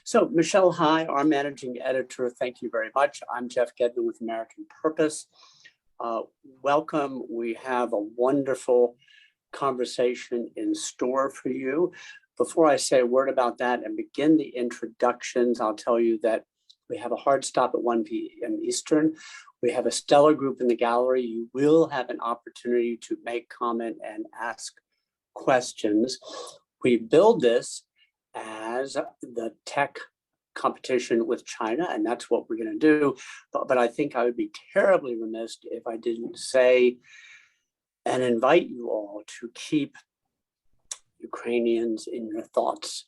So Michelle, hi, our managing editor. Thank you very much. I'm Jeff Gedman with American Purpose. Welcome. We have a wonderful conversation in store for you. Before I say a word about that and begin the introductions, I'll tell you that we have a hard stop at 1 p.m. Eastern. We have a stellar group in the gallery. You will have an opportunity to make comment and ask questions. We build this as the tech competition with China, and that's what we're going to do. But I think I would be terribly remiss if I didn't say and invite you all to keep Ukrainians in your thoughts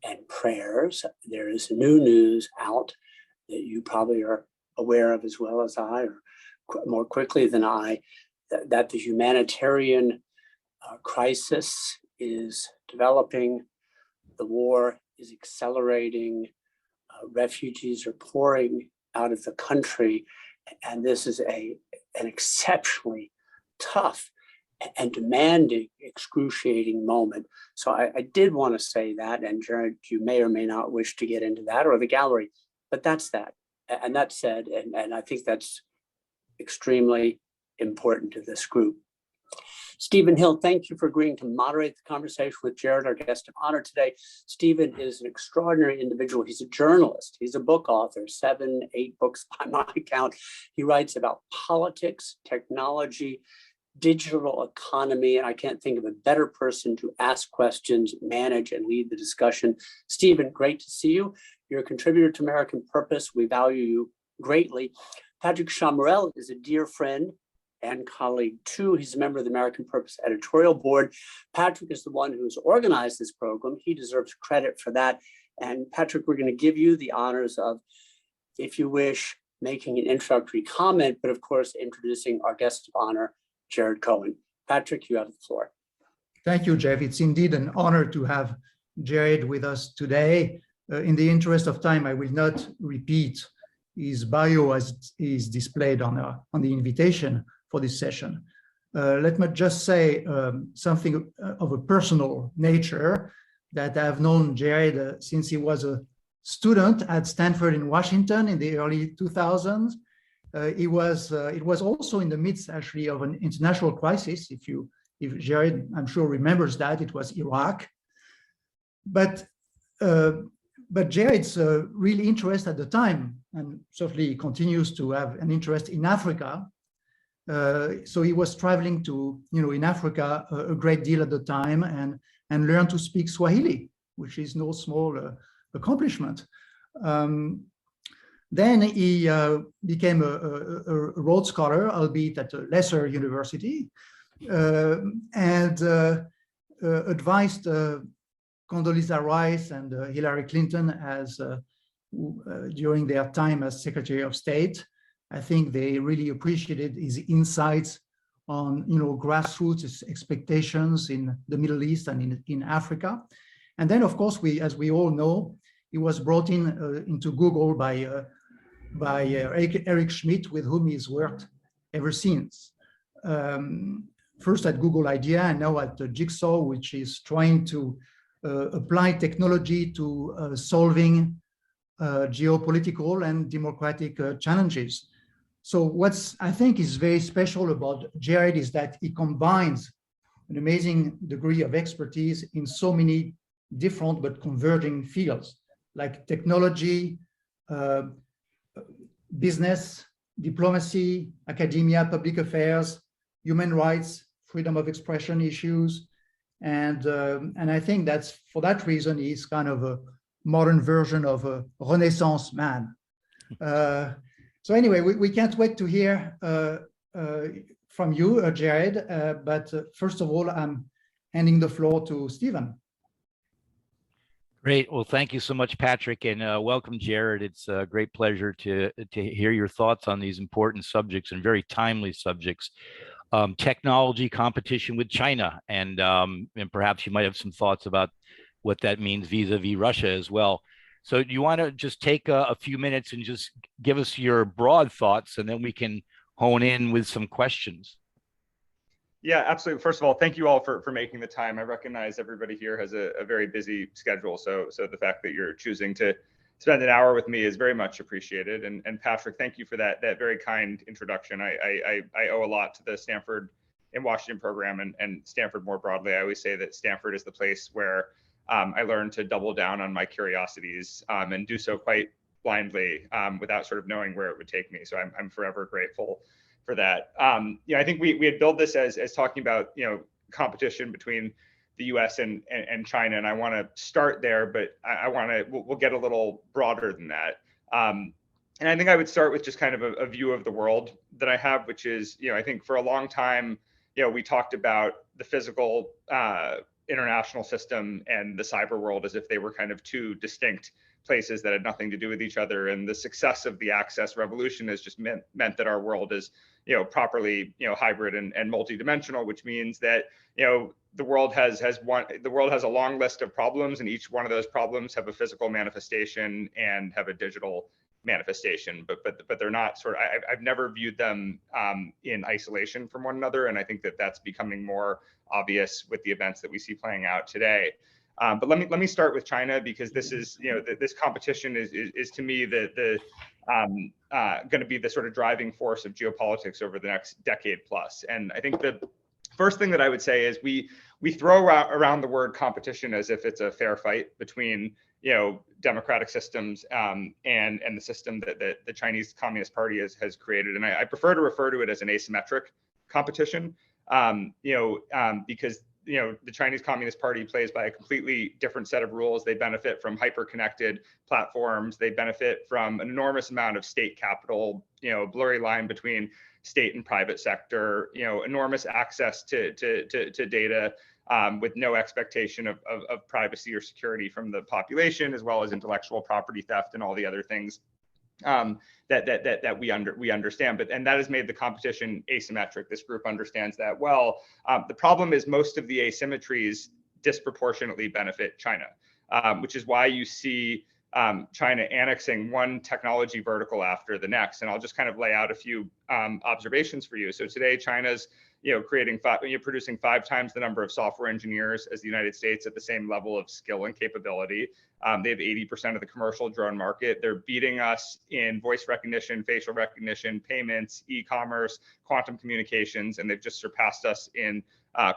and prayers. There is new news out that you probably are aware of as well as I, or more quickly than I, that the humanitarian crisis is developing. The war is accelerating. Refugees are pouring out of the country. And this is an exceptionally tough and demanding, excruciating moment. So I did want to say that, and Jared, you may or may not wish to get into that, or the gallery, but that's that. And that said, and I think that's extremely important to this group. Stephen Hill, thank you for agreeing to moderate the conversation with Jared, our guest of honor today. Stephen is an extraordinary individual. He's a journalist. He's a book author, 7, 8 books by my count. He writes about politics, technology, digital economy, and I can't think of a better person to ask questions, manage, and lead the discussion. Stephen, great to see you. You're a contributor to American Purpose. We value you greatly. Patrick Chamarel is a dear friend and colleague too. He's a member of the American Purpose editorial board. Patrick is the one who's organized this program. He deserves credit for that. And Patrick, we're going to give you the honors of, if you wish, making an introductory comment, but of course, introducing our guest of honor, Jared Cohen. Patrick, you have the floor. Thank you, Jeff. It's indeed an honor to have Jared with us today. In the interest of time, I will not repeat his bio as is displayed on the invitation for this session. Let me just say something of a personal nature, that I've known Jared since he was a student at Stanford in Washington in the early 2000s. It was also in the midst, actually, of an international crisis. If Jared, I'm sure, remembers that, it was Iraq. But Jared's really interest at the time, and certainly continues to have an interest in Africa. So he was traveling to, in Africa a great deal at the time, and learned to speak Swahili, which is no small accomplishment. Then he became a Rhodes Scholar, albeit at a lesser university, and advised Condoleezza Rice and Hillary Clinton as during their time as Secretary of State. I think they really appreciated his insights on grassroots expectations in the Middle East and in Africa. And then, of course, as we all know, he was brought into Google by Eric Schmidt, with whom he's worked ever since. First at Google Idea, and now at Jigsaw, which is trying to apply technology to solving geopolitical and democratic challenges. So what's, I think, is very special about Jared is that he combines an amazing degree of expertise in so many different but converging fields, like technology, business, diplomacy, academia, public affairs, human rights, freedom of expression issues. And I think that's, for that reason, he's kind of a modern version of a Renaissance man. So anyway, we can't wait to hear from you, Jared. But first of all, I'm handing the floor to Stephen. Great. Well, thank you so much, Patrick, and welcome, Jared. It's a great pleasure to hear your thoughts on these important subjects and very timely subjects. Technology competition with China, and perhaps you might have some thoughts about what that means vis-a-vis Russia as well. So do you want to just take a few minutes and just give us your broad thoughts, and then we can hone in with some questions? Yeah, absolutely. First of all, thank you all for making the time. I recognize everybody here has a very busy schedule. So the fact that you're choosing to spend an hour with me is very much appreciated. And Patrick, thank you for that very kind introduction. I owe a lot to the Stanford and Washington program and Stanford more broadly. I always say that Stanford is the place where I learned to double down on my curiosities and do so quite blindly without sort of knowing where it would take me. So I'm forever grateful for that. I think we had built this as talking about competition between the U.S. and China, and I want to start there, but we'll get a little broader than that. And I think I would start with just kind of a view of the world that I have, which is I think for a long time we talked about the physical international system and the cyber world as if they were kind of two distinct places that had nothing to do with each other. And the success of the access revolution has just meant that our world is properly hybrid and multidimensional, which means that the world has a long list of problems, and each one of those problems have a physical manifestation and have a digital manifestation, but they're not sort of, I've never viewed them in isolation from one another, and I think that that's becoming more obvious with the events that we see playing out today. But let me start with China, because this is this competition is to me the going to be the sort of driving force of geopolitics over the next decade plus. And I think the first thing that I would say is we throw around the word competition as if it's a fair fight between democratic systems and the system that the Chinese Communist Party has created. And I prefer to refer to it as an asymmetric competition, because the Chinese Communist Party plays by a completely different set of rules. They benefit from hyper-connected platforms. They benefit from an enormous amount of state capital, blurry line between state and private sector, enormous access to data with no expectation of privacy or security from the population, as well as intellectual property theft and all the other things that we understand. And that has made the competition asymmetric. This group understands that well. The problem is most of the asymmetries disproportionately benefit China, which is why you see China annexing one technology vertical after the next. And I'll just kind of lay out a few observations for you. So today, China's producing 5 times the number of software engineers as the United States at the same level of skill and capability. They have 80% of the commercial drone market. They're beating us in voice recognition, facial recognition, payments, e-commerce, quantum communications, and they've just surpassed us in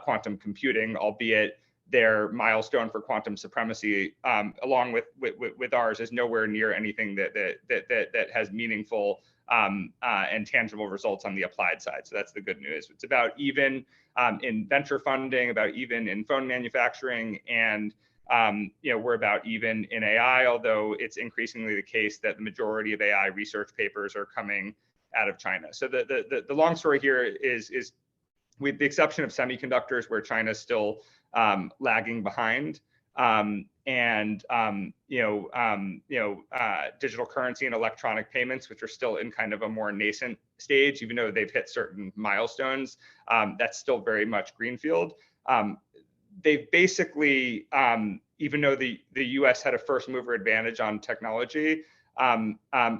quantum computing, albeit their milestone for quantum supremacy, along with ours, is nowhere near anything that has meaningful and tangible results on the applied side. So that's the good news. It's about even in venture funding, about even in phone manufacturing, and we're about even in AI, although it's increasingly the case that the majority of AI research papers are coming out of China. So the long story here is with the exception of semiconductors, where China's still lagging behind, digital currency and electronic payments, which are still in kind of a more nascent stage, even though they've hit certain milestones, that's still very much greenfield. They've basically, even though the US had a first mover advantage on technology,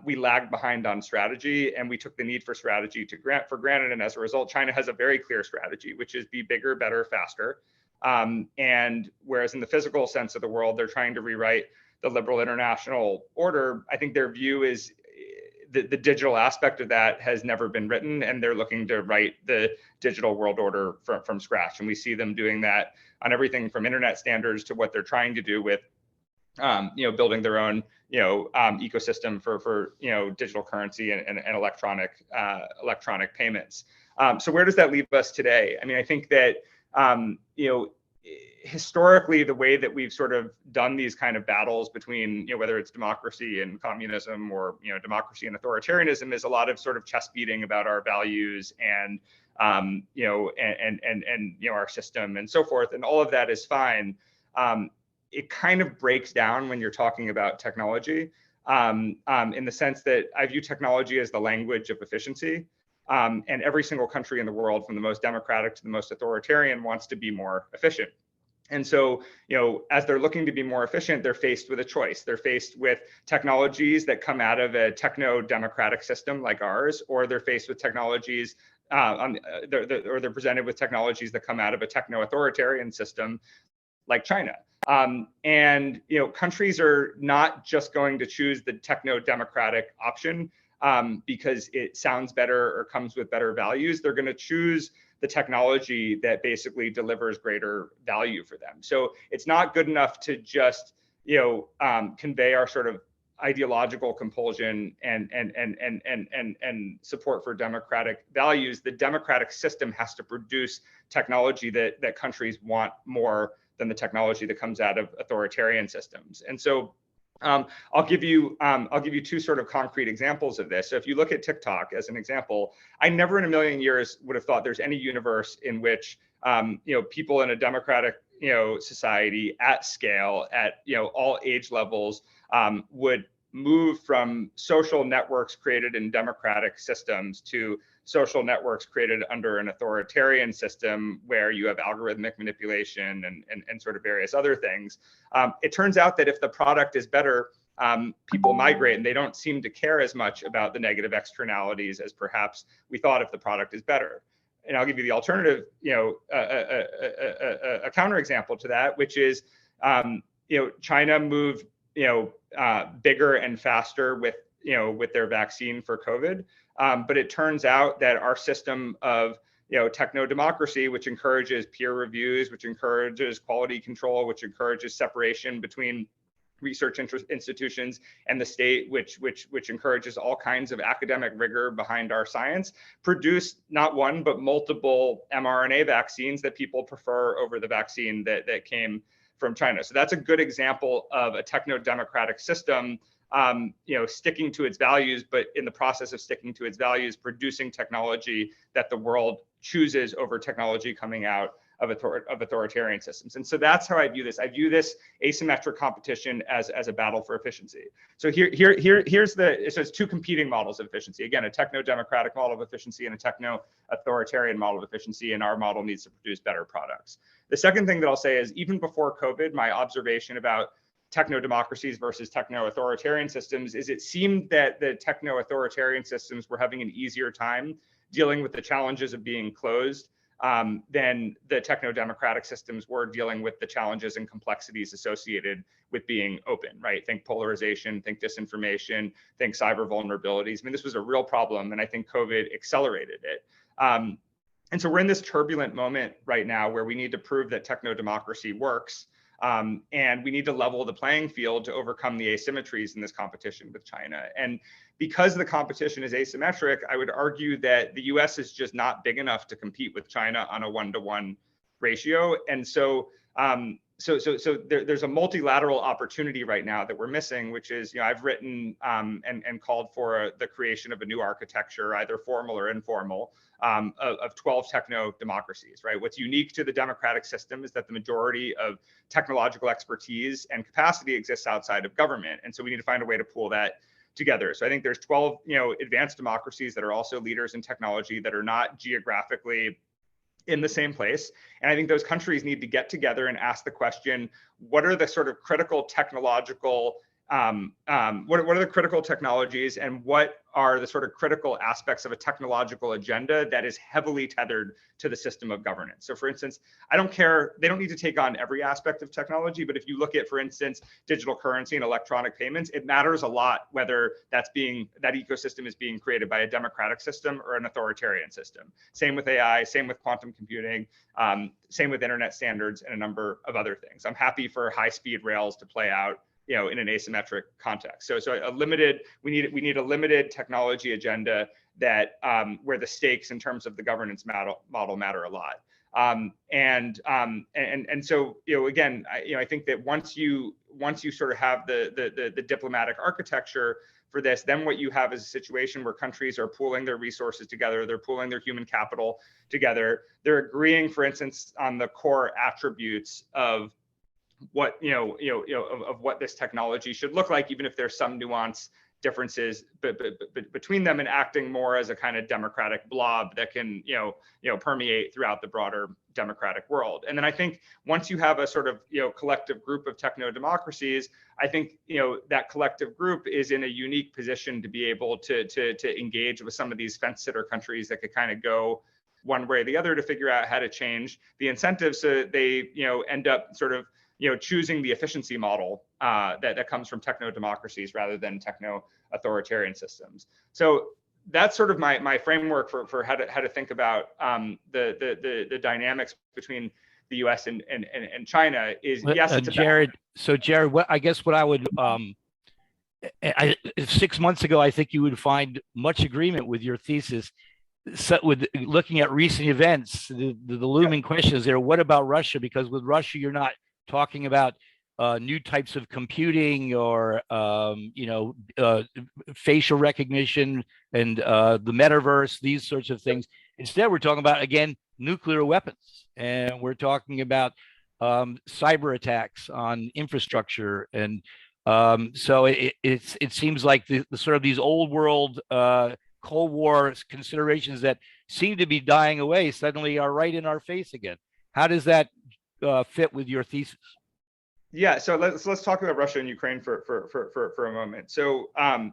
we lagged behind on strategy, and we took the need for strategy for granted. And as a result, China has a very clear strategy, which is be bigger, better, faster. And whereas in the physical sense of the world, they're trying to rewrite the liberal international order, I think their view is the digital aspect of that has never been written, and they're looking to write the digital world order from scratch. And we see them doing that on everything from internet standards to what they're trying to do with building their own ecosystem for digital currency and electronic payments. So where does that leave us today? I mean, I think that historically, the way that we've sort of done these kind of battles between whether it's democracy and communism or democracy and authoritarianism is a lot of sort of chest beating about our values and our system and so forth, and all of that is fine. It kind of breaks down when you're talking about technology, in the sense that I view technology as the language of efficiency. And every single country in the world, from the most democratic to the most authoritarian, wants to be more efficient. And so, as they're looking to be more efficient, they're faced with a choice. They're faced with technologies that come out of a techno-democratic system like ours, or they're faced with technologies they're presented with technologies that come out of a techno-authoritarian system like China. And countries are not just going to choose the techno-democratic option because it sounds better or comes with better values. They're going to choose the technology that basically delivers greater value for them. So it's not good enough to just convey our sort of ideological compulsion and support for democratic values. The democratic system has to produce technology that countries want more than the technology that comes out of authoritarian systems. And so I'll give you two sort of concrete examples of this. So if you look at TikTok as an example, I never in a million years would have thought there's any universe in which people in a democratic society at scale, at all age levels, would move from social networks created in democratic systems to social networks created under an authoritarian system where you have algorithmic manipulation and sort of various other things. It turns out that if the product is better, people migrate and they don't seem to care as much about the negative externalities as perhaps we thought if the product is better. And I'll give you the alternative, a counterexample to that, which is, China moved, bigger and faster with their vaccine for COVID. But it turns out that our system of techno-democracy, which encourages peer reviews, which encourages quality control, which encourages separation between research institutions and the state, which encourages all kinds of academic rigor behind our science, produced not one but multiple mRNA vaccines that people prefer over the vaccine that came from China. So that's a good example of a techno-democratic system sticking to its values, but in the process of sticking to its values, producing technology that the world chooses over technology coming out of authoritarian systems. And so that's how I view this. I view this asymmetric competition as a battle for efficiency. So so it's two competing models of efficiency. Again, a techno-democratic model of efficiency and a techno-authoritarian model of efficiency, and our model needs to produce better products. The second thing that I'll say is, even before COVID, my observation about techno-democracies versus techno-authoritarian systems is it seemed that the techno-authoritarian systems were having an easier time dealing with the challenges of being closed than the techno-democratic systems were dealing with the challenges and complexities associated with being open, right? Think polarization, think disinformation, think cyber vulnerabilities. I mean, this was a real problem, and I think COVID accelerated it. And so we're in this turbulent moment right now where we need to prove that techno-democracy works. And we need to level the playing field to overcome the asymmetries in this competition with China. And because the competition is asymmetric, I would argue that the US is just not big enough to compete with China on a 1-to-1 ratio. And so there's a multilateral opportunity right now that we're missing, which is, I've written and called for the creation of a new architecture, either formal or informal, of 12 techno democracies, right? What's unique to the democratic system is that the majority of technological expertise and capacity exists outside of government. And so we need to find a way to pool that together. So I think there's 12, advanced democracies that are also leaders in technology that are not geographically in the same place. And I think those countries need to get together and ask the question, what are the sort of critical technological, what are the critical technologies, and what are the sort of critical aspects of a technological agenda that is heavily tethered to the system of governance? So for instance, I don't care, they don't need to take on every aspect of technology, but if you look at, for instance, digital currency and electronic payments, it matters a lot whether that ecosystem is being created by a democratic system or an authoritarian system. Same with AI, same with quantum computing, same with internet standards, and a number of other things. I'm happy for high-speed rails to play out in an asymmetric context. So we need a limited technology agenda that where the stakes in terms of the governance model matter a lot. And so again, I think that once you sort of have the diplomatic architecture for this, then what you have is a situation where countries are pooling their resources together, they're pooling their human capital together, they're agreeing, for instance, on the core attributes of what of what this technology should look like, even if there's some nuance differences between them and acting more as a kind of democratic blob that can, permeate throughout the broader democratic world. And then I think once you have a sort of, collective group of techno democracies, I think, that collective group is in a unique position to be able to engage with some of these fence sitter countries that could kind of go one way or the other to figure out how to change the incentives so that they, end up sort of, choosing the efficiency model that comes from techno democracies rather than techno authoritarian systems. So that's sort of my framework for how to think about the dynamics between the U.S. and China is yes. Jared, what I guess what I would 6 months ago, I think you would find much agreement with your thesis. So with looking at recent events, the looming question is there, what about Russia? Because with Russia, you're not talking about new types of computing or facial recognition and the metaverse, these sorts of things. Instead, we're talking about, again, nuclear weapons, and we're talking about cyber attacks on infrastructure. And so it seems like the sort of these old world Cold War considerations that seem to be dying away suddenly are right in our face again. How does that fit with your thesis? Yeah, so let's talk about Russia and Ukraine for a moment. So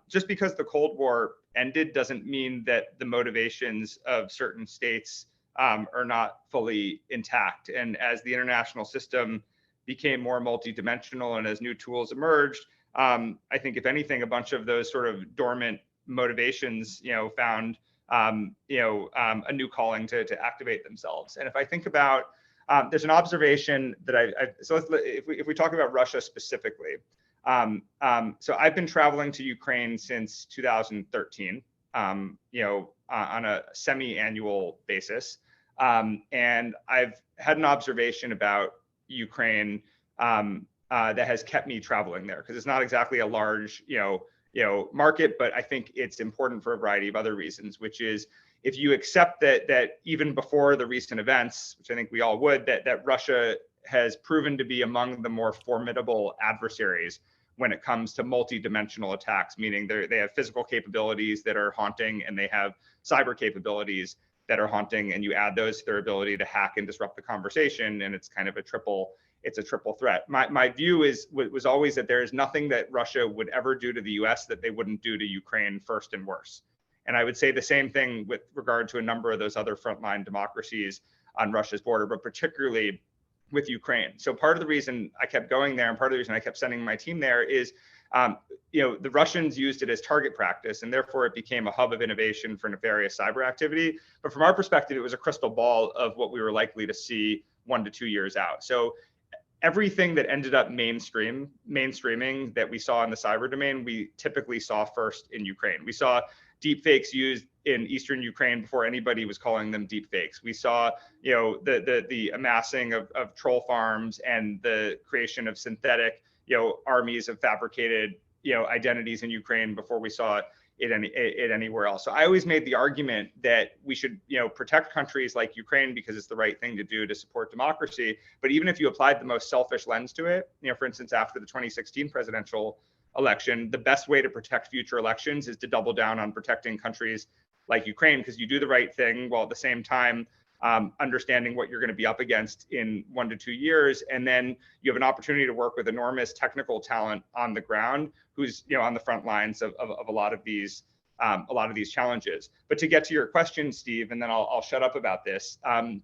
just because the Cold War ended doesn't mean that the motivations of certain states are not fully intact. And as the international system became more multidimensional and as new tools emerged, I think if anything, a bunch of those sort of dormant motivations, found a new calling to activate themselves. And if I think about there's an observation that if we talk about Russia specifically, so I've been traveling to Ukraine since 2013, on a semi-annual basis, and I've had an observation about Ukraine that has kept me traveling there because it's not exactly a large, market, but I think it's important for a variety of other reasons, which is if you accept that even before the recent events, which I think we all would, that Russia has proven to be among the more formidable adversaries when it comes to multi-dimensional attacks, meaning they have physical capabilities that are haunting and they have cyber capabilities that are haunting, and you add those to their ability to hack and disrupt the conversation, and it's kind of a triple threat. My view was always that there is nothing that Russia would ever do to the US that they wouldn't do to Ukraine first and worse. And I would say the same thing with regard to a number of those other frontline democracies on Russia's border, but particularly with Ukraine. So part of the reason I kept going there and part of the reason I kept sending my team there is, the Russians used it as target practice, and therefore it became a hub of innovation for nefarious cyber activity. But from our perspective, it was a crystal ball of what we were likely to see 1 to 2 years out. So everything that ended up mainstreaming that we saw in the cyber domain, we typically saw first in Ukraine. We saw deepfakes used in Eastern Ukraine before anybody was calling them deepfakes. We saw, the amassing of troll farms and the creation of synthetic, armies of fabricated, identities in Ukraine before we saw it anywhere else. So I always made the argument that we should, protect countries like Ukraine because it's the right thing to do to support democracy. But even if you applied the most selfish lens to it, for instance, after the 2016 presidential election, the best way to protect future elections is to double down on protecting countries like Ukraine, because you do the right thing while at the same time understanding what you're going to be up against in 1 to 2 years. And then you have an opportunity to work with enormous technical talent on the ground who's on the front lines of a lot of these challenges. But to get to your question, Steve, and then I'll shut up about this. I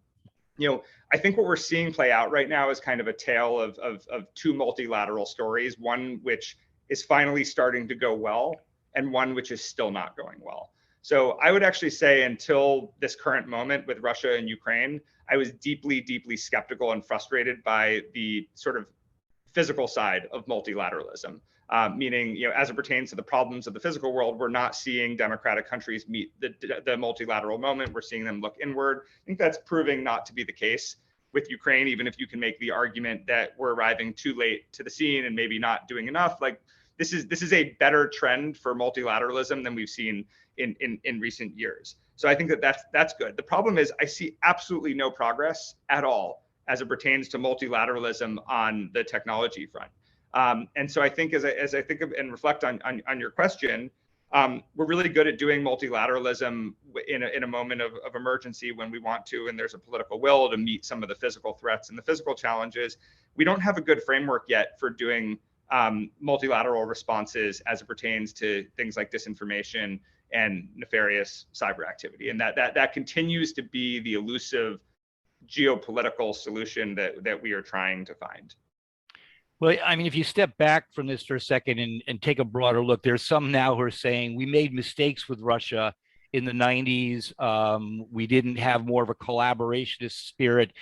think what we're seeing play out right now is kind of a tale of two multilateral stories, one which is finally starting to go well and one which is still not going well. So I would actually say until this current moment with Russia and Ukraine, I was deeply, deeply skeptical and frustrated by the sort of physical side of multilateralism, meaning, as it pertains to the problems of the physical world, we're not seeing democratic countries meet the multilateral moment. We're seeing them look inward. I think that's proving not to be the case with Ukraine, even if you can make the argument that we're arriving too late to the scene and maybe not doing enough. Like this is a better trend for multilateralism than we've seen in recent years. So I think that's good. The problem is I see absolutely no progress at all as it pertains to multilateralism on the technology front. And so I think as I think of and reflect on your question, we're really good at doing multilateralism in a moment of emergency when we want to, and there's a political will to meet some of the physical threats and the physical challenges. We don't have a good framework yet for doing multilateral responses as it pertains to things like disinformation and nefarious cyber activity, and that continues to be the elusive geopolitical solution that we are trying to find. Well, I mean, if you step back from this for a second and take a broader look, there's some now who are saying we made mistakes with Russia in the 90s. We didn't have more of a collaborationist spirit.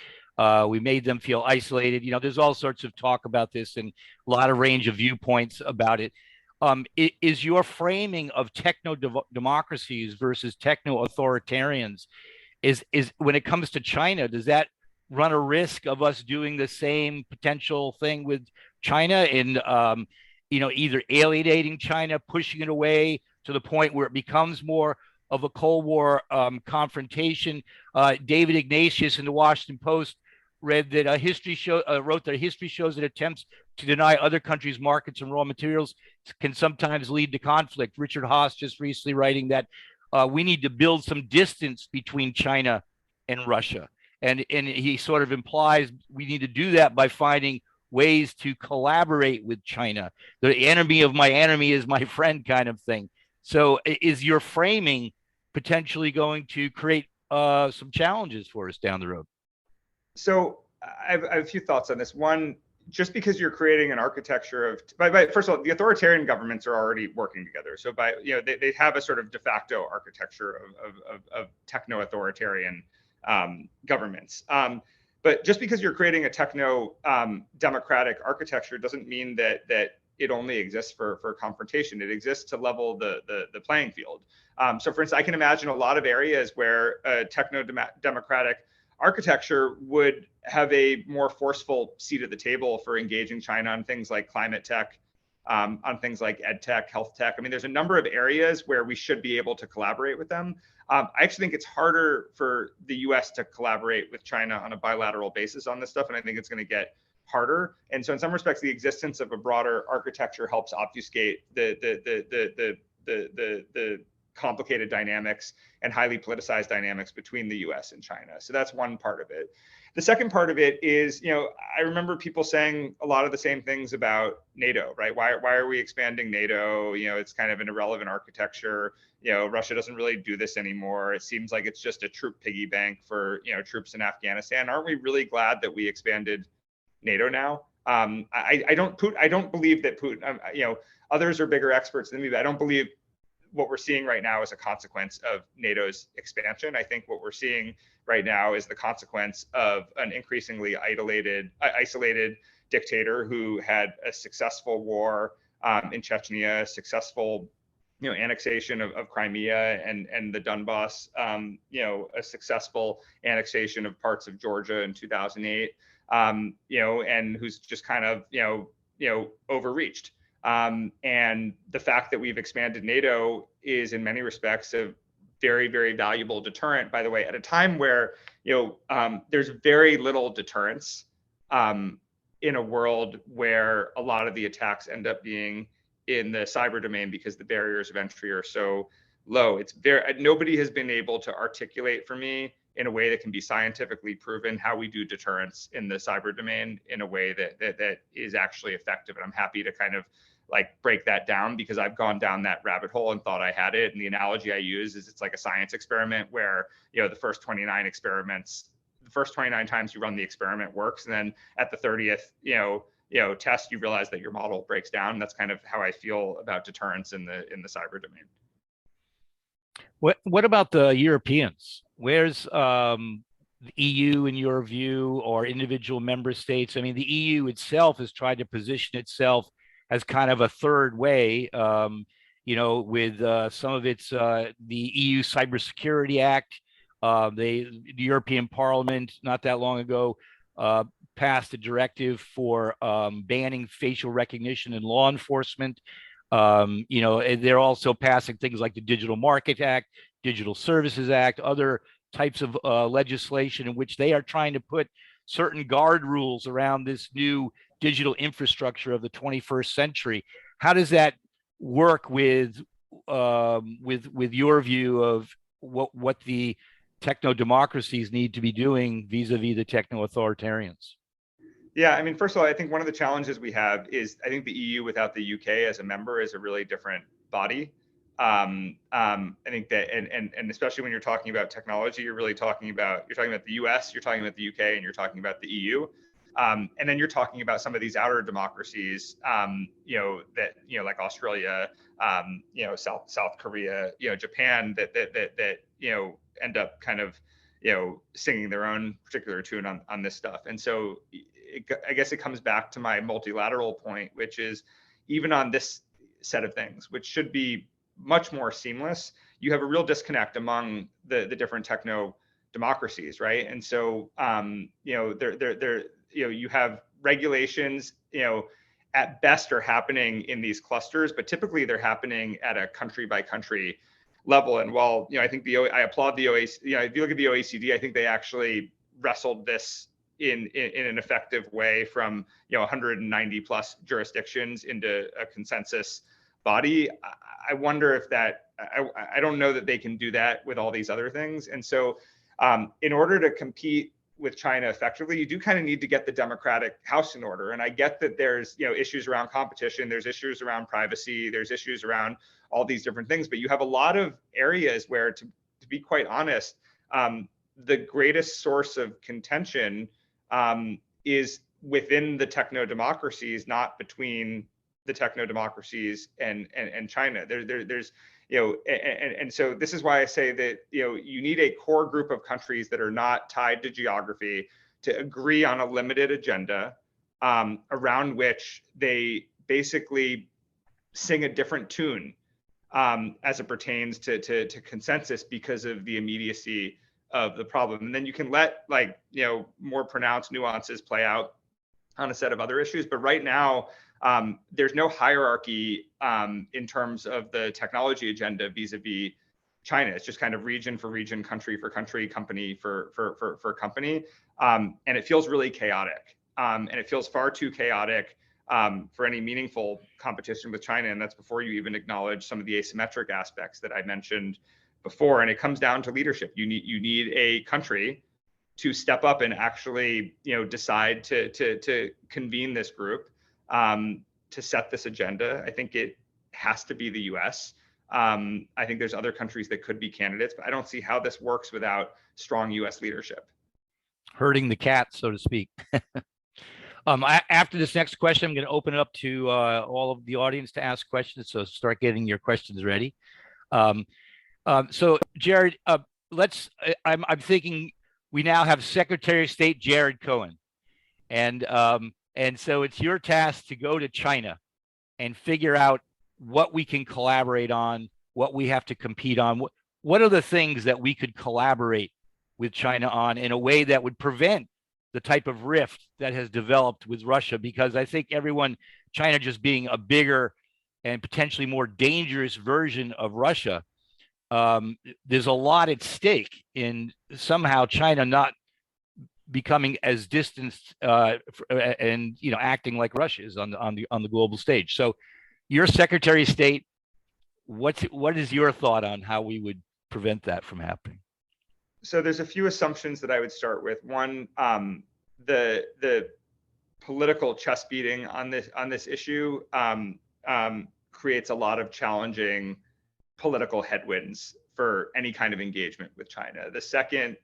We made them feel isolated. You know, there's all sorts of talk about this and a lot of range of viewpoints about it. Is your framing of techno democracies versus techno authoritarians is when it comes to China, does that run a risk of us doing the same potential thing with China and you know, either alienating China, pushing it away to the point where it becomes more of a Cold War confrontation? David Ignatius in the Washington Post read that wrote that history shows that attempts to deny other countries markets and raw materials can sometimes lead to conflict. Richard Haas just recently writing that we need to build some distance between China and Russia. And he sort of implies we need to do that by finding ways to collaborate with China. The enemy of my enemy is my friend kind of thing. So is your framing potentially going to create some challenges for us down the road? So I have a few thoughts on this. One, just because you're creating an architecture of, first of all, the authoritarian governments are already working together. So they have a sort of de facto architecture of techno-authoritarian governments. But just because you're creating a techno democratic architecture doesn't mean that it only exists for confrontation. It exists to level the playing field. So for instance, I can imagine a lot of areas where a techno democratic architecture would have a more forceful seat at the table for engaging China on things like climate tech, on things like ed tech, health tech. I mean, there's a number of areas where we should be able to collaborate with them. I actually think it's harder for the US to collaborate with China on a bilateral basis on this stuff, and I think it's going to get harder. And so in some respects, the existence of a broader architecture helps obfuscate the complicated dynamics and highly politicized dynamics between the US and China. So that's one part of it. The second part of it is, you know, I remember people saying a lot of the same things about NATO, right? Why are we expanding NATO? You know, it's kind of an irrelevant architecture. You know, Russia doesn't really do this anymore. It seems like it's just a troop piggy bank for, you know, troops in Afghanistan. Aren't we really glad that we expanded NATO now? I don't believe that Putin, you know, others are bigger experts than me, but I don't believe what we're seeing right now is a consequence of NATO's expansion. I think what we're seeing right now is the consequence of an increasingly isolated dictator who had a successful war in Chechnya, successful, you know, annexation of Crimea and the Donbass, you know, a successful annexation of parts of Georgia in 2008, you know, and who's just kind of, you know, overreached. And the fact that we've expanded NATO is in many respects a very, very valuable deterrent, by the way, at a time where, you know, there's very little deterrence in a world where a lot of the attacks end up being in the cyber domain because the barriers of entry are so low. It's nobody has been able to articulate for me in a way that can be scientifically proven how we do deterrence in the cyber domain in a way that is actually effective. And I'm happy to kind of like break that down because I've gone down that rabbit hole and thought I had it. And the analogy I use is it's like a science experiment where, you know, the first 29 times you run the experiment works. And then at the 30th, you know, test, you realize that your model breaks down. And that's kind of how I feel about deterrence in the cyber domain. What about the Europeans? Where's the EU in your view, or individual member states? I mean, the EU itself has tried to position itself as kind of a third way, you know, with some of its, the EU Cybersecurity Act. The European Parliament not that long ago passed a directive for banning facial recognition in law enforcement. You know, and they're also passing things like the Digital Market Act, Digital Services Act, other types of legislation in which they are trying to put certain guard rules around this new digital infrastructure of the 21st century. How does that work with your view of what the techno democracies need to be doing vis-a-vis the techno authoritarians? Yeah, I mean, first of all, I think one of the challenges we have is I think the EU without the UK as a member is a really different body. I think that, and especially when you're talking about technology, you're talking about the US, you're talking about the UK, and you're talking about the EU. And then you're talking about some of these outer democracies, like Australia, South Korea, Japan, that end up kind of, singing their own particular tune on this stuff. And so I guess it comes back to my multilateral point, which is even on this set of things, which should be much more seamless, you have a real disconnect among the different techno democracies, right? And so, you have regulations, at best are happening in these clusters, but typically they're happening at a country by country level. And while, I think I applaud the OECD, if you look at the OECD, I think they actually wrestled this in an effective way from 190 plus jurisdictions into a consensus body. I wonder if that, I don't know that they can do that with all these other things. And so in order to compete with China effectively, you do kind of need to get the democratic house in order. And I get that there's issues around competition, there's issues around privacy, there's issues around all these different things, but you have a lot of areas where, to be quite honest, the greatest source of contention is within the techno democracies, not between the techno democracies and China. There's and so this is why I say that you need a core group of countries that are not tied to geography to agree on a limited agenda around which they basically sing a different tune as it pertains to consensus because of the immediacy of the problem. And then you can let more pronounced nuances play out on a set of other issues. But right now, there's no hierarchy in terms of the technology agenda vis-a-vis China. It's just kind of region for region, country for country, company for company. And it feels really chaotic. And it feels far too chaotic for any meaningful competition with China. And that's before you even acknowledge some of the asymmetric aspects that I mentioned before. And it comes down to leadership. You need a country to step up and actually decide to convene this group to set this agenda. I think it has to be the US. I think there's other countries that could be candidates, but I don't see how this works without strong US leadership. Herding the cat, so to speak. After this next question, I'm going to open it up to all of the audience to ask questions. So start getting your questions ready. So Jared, I'm thinking we now have Secretary of State Jared Cohen, and so it's your task to go to China and figure out what we can collaborate on, what we have to compete on. What are the things that we could collaborate with China on in a way that would prevent the type of rift that has developed with Russia? Because I think China just being a bigger and potentially more dangerous version of Russia, there's a lot at stake in somehow China not becoming as distanced and acting like Russia is on the global stage. So, your Secretary of State, what is your thought on how we would prevent that from happening? So there's a few assumptions that I would start with. One, the political chess beating on this issue creates a lot of challenging political headwinds for any kind of engagement with China. The second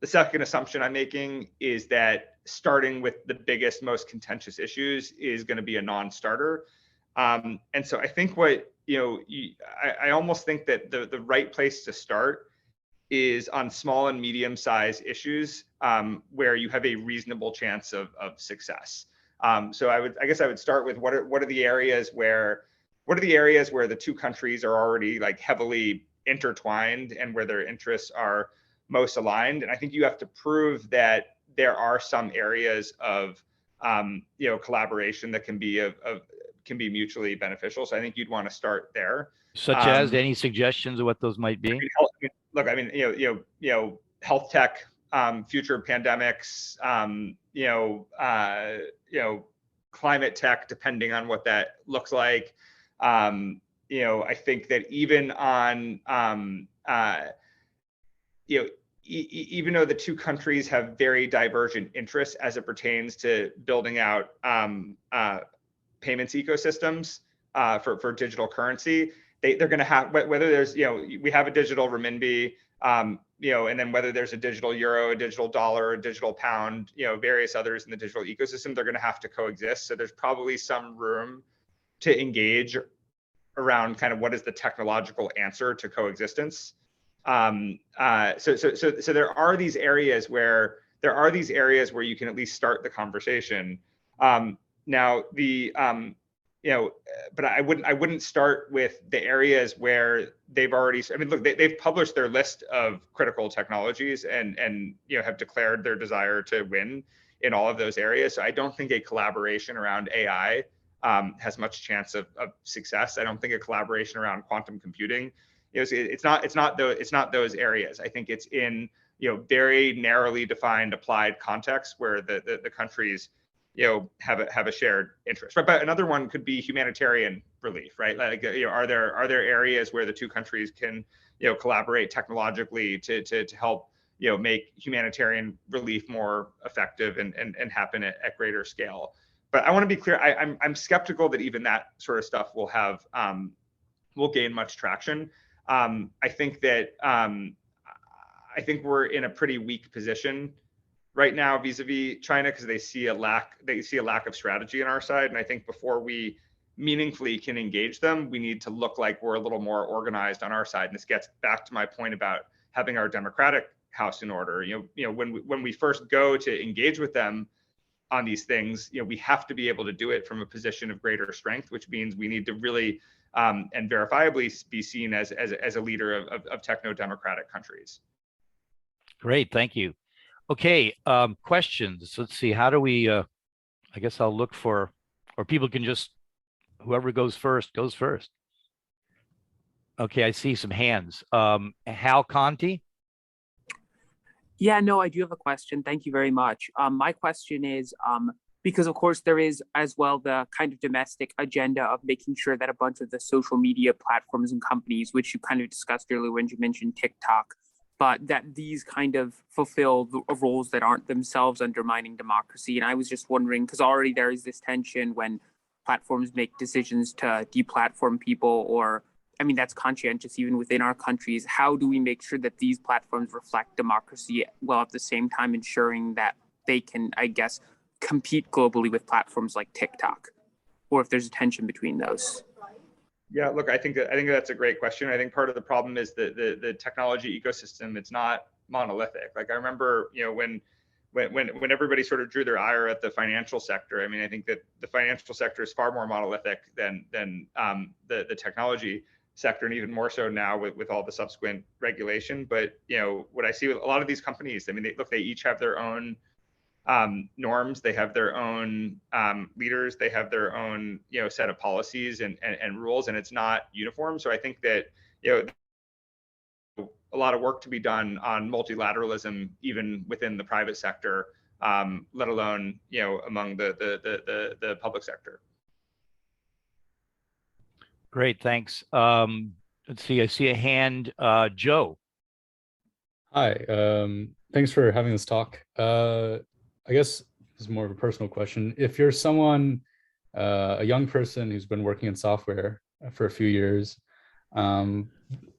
assumption I'm making is that starting with the biggest, most contentious issues is going to be a non-starter. And so I think I almost think that the right place to start is on small and medium-sized issues where you have a reasonable chance of success. So I guess I would start with what are the areas where the two countries are already heavily intertwined and where their interests are most aligned. And I think you have to prove that there are some areas of collaboration that can be mutually beneficial. So I think you'd want to start there. Such as any suggestions of what those might be? Look, I mean, health tech, future pandemics, climate tech, depending on what that looks like. I think that even on, even though the two countries have very divergent interests as it pertains to building out payments ecosystems for digital currency, they're going to have, whether there's, we have a digital renminbi, and then whether there's a digital euro, a digital dollar, a digital pound, various others in the digital ecosystem, they're going to have to coexist. So there's probably some room to engage around kind of what is the technological answer to coexistence. So there are these areas where you can at least start the conversation. Now but I wouldn't start with the areas where they've already, look, they've published their list of critical technologies and have declared their desire to win in all of those areas. So I don't think a collaboration around AI has much chance of success. I don't think a collaboration around quantum computing, it's not those areas. I think it's in very narrowly defined applied contexts where the countries have a shared interest. Right? But another one could be humanitarian relief, right? Like are there areas where the two countries can collaborate technologically to help make humanitarian relief more effective and happen at greater scale. But I want to be clear, I'm skeptical that even that sort of stuff will have will gain much traction. I think we're in a pretty weak position right now vis-a-vis China because they see a lack of strategy on our side. And I think before we meaningfully can engage them, we need to look like we're a little more organized on our side. And this gets back to my point about having our democratic house in order. When we first go to engage with them on these things, we have to be able to do it from a position of greater strength, which means we need to really and verifiably be seen as a leader of techno-democratic countries. Great, thank you. Okay, questions. Let's see, how do we, I guess I'll look for, or people can just, whoever goes first, goes first. Okay, I see some hands. Hal Conti? Yeah, no, I do have a question. Thank you very much. My question is, because of course there is as well the kind of domestic agenda of making sure that a bunch of the social media platforms and companies, which you kind of discussed earlier when you mentioned TikTok, but that these kind of fulfill the roles that aren't themselves undermining democracy. And I was just wondering, because already there is this tension when platforms make decisions to deplatform people, or, that's conscientious even within our countries. How do we make sure that these platforms reflect democracy while at the same time ensuring that they can, I guess, compete globally with platforms like TikTok, or if there's a tension between those? Yeah, look, I think that's a great question. I think part of the problem is the technology ecosystem. It's not monolithic. Like I remember, when everybody sort of drew their ire at the financial sector. I think that the financial sector is far more monolithic than the technology sector, and even more so now with all the subsequent regulation. But what I see with a lot of these companies, they each have their own norms, they have their own leaders, they have their own set of policies and rules, and it's not uniform. So I think that a lot of work to be done on multilateralism even within the private sector, let alone among the public sector. Great, thanks. Let's see, I see a hand. Joe. Hi, thanks for having this talk. I guess this is more of a personal question. If you're someone, a young person who's been working in software for a few years,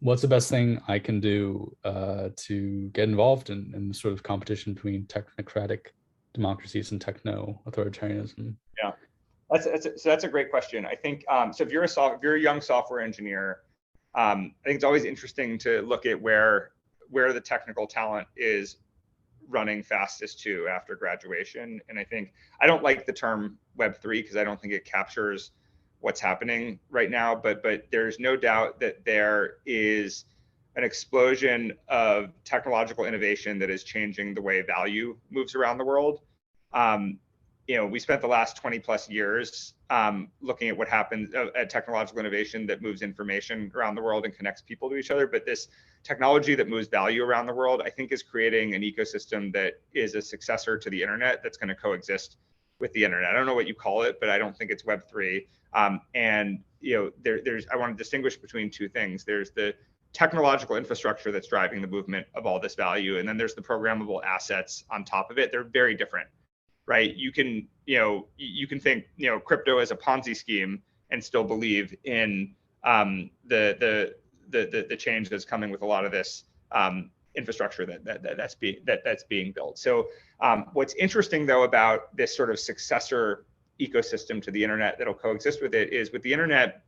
what's the best thing I can do to get involved in the sort of competition between technocratic democracies and techno-authoritarianism? Yeah, that's a great question. I think so. If you're a young software engineer, I think it's always interesting to look at where the technical talent is running fastest to after graduation. And I don't like the term Web3 because I don't think it captures what's happening right now, but there's no doubt that there is an explosion of technological innovation that is changing the way value moves around the world. we spent the last 20 plus years looking at what happens at technological innovation that moves information around the world and connects people to each other. But this technology that moves value around the world, I think, is creating an ecosystem that is a successor to the internet that's going to coexist with the internet. I don't know what you call it, but I don't think it's Web3. And I want to distinguish between two things. There's the technological infrastructure that's driving the movement of all this value, and then there's the programmable assets on top of it. They're very different, right? You can think crypto as a Ponzi scheme and still believe in the change that's coming with a lot of this infrastructure that's being built. So what's interesting though about this sort of successor ecosystem to the internet that'll coexist with it is, with the internet,